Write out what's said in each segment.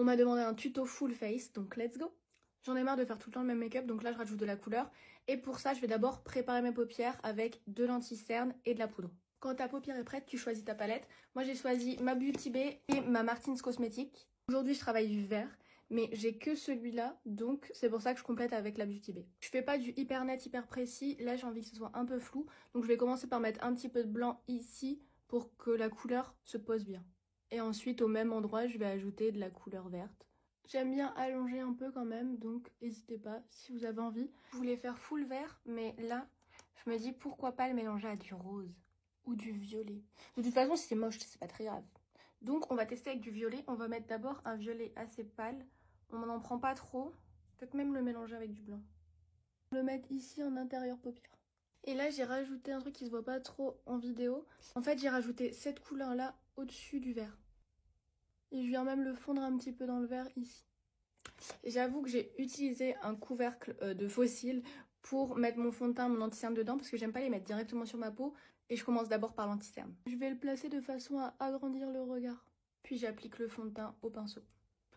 On m'a demandé un tuto full face, donc let's go. J'en ai marre de faire tout le temps le même make-up, donc là je rajoute de la couleur. Et pour ça, je vais d'abord préparer mes paupières avec de l'anti-cerne et de la poudre. Quand ta paupière est prête, tu choisis ta palette. Moi j'ai choisi ma Beauty Bay et ma Martins Cosmetics. Aujourd'hui je travaille du vert, mais j'ai que celui-là, donc c'est pour ça que je complète avec la Beauty Bay. Je fais pas du hyper net, hyper précis, là j'ai envie que ce soit un peu flou. Donc je vais commencer par mettre un petit peu de blanc ici pour que la couleur se pose bien. Et ensuite au même endroit, je vais ajouter de la couleur verte. J'aime bien allonger un peu quand même, donc n'hésitez pas si vous avez envie. Je voulais faire full vert, mais là, je me dis pourquoi pas le mélanger à du rose ou du violet. De toute façon, si c'est moche, c'est pas très grave. Donc on va tester avec du violet. On va mettre d'abord un violet assez pâle. On n'en prend pas trop. Peut-être même le mélanger avec du blanc. On va le mettre ici en intérieur paupière. Et là, j'ai rajouté un truc qui se voit pas trop en vidéo. En fait, j'ai rajouté cette couleur-là au-dessus du vert. Et je viens même le fondre un petit peu dans le verre ici. J'avoue que j'ai utilisé un couvercle de fossiles pour mettre mon fond de teint, mon anti-cerne dedans parce que j'aime pas les mettre directement sur ma peau et je commence d'abord par l'anti-cerne. Je vais le placer de façon à agrandir le regard. Puis j'applique le fond de teint au pinceau.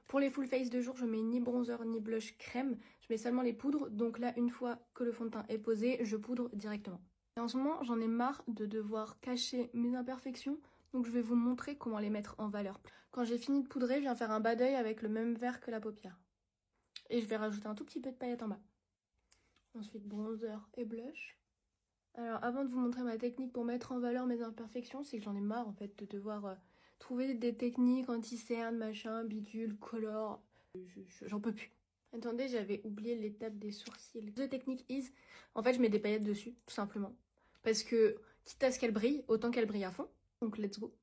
Pour les full face de jour, je mets ni bronzer ni blush crème. Je mets seulement les poudres. Donc là, une fois que le fond de teint est posé, je poudre directement. Et en ce moment, j'en ai marre de devoir cacher mes imperfections. Donc je vais vous montrer comment les mettre en valeur. Quand j'ai fini de poudrer, je viens faire un bas d'œil avec le même vert que la paupière. Et je vais rajouter un tout petit peu de paillettes en bas. Ensuite, bronzer et blush. Alors, avant de vous montrer ma technique pour mettre en valeur mes imperfections, c'est que j'en ai marre en fait de devoir trouver des techniques anti-cerne, machin, bidule, color. J'en peux plus. Attendez, j'avais oublié l'étape des sourcils. The technique is, en fait, je mets des paillettes dessus, tout simplement. Parce que, quitte à ce qu'elles brillent, autant qu'elles brillent à fond. Donc, let's go.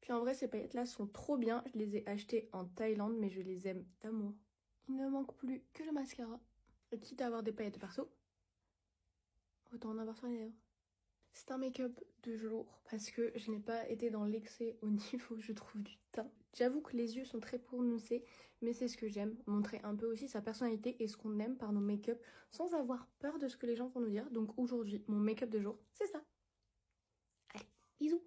Puis en vrai, ces paillettes-là sont trop bien. Je les ai achetées en Thaïlande, mais je les aime d'amour. Il ne manque plus que le mascara. Et quitte à avoir des paillettes perso, autant en avoir sur les lèvres. C'est un make-up de jour parce que je n'ai pas été dans l'excès au niveau, je trouve, du teint. J'avoue que les yeux sont très prononcés, mais c'est ce que j'aime. Montrer un peu aussi sa personnalité et ce qu'on aime par nos make-up sans avoir peur de ce que les gens vont nous dire. Donc aujourd'hui, mon make-up de jour, c'est ça. Allez, bisous!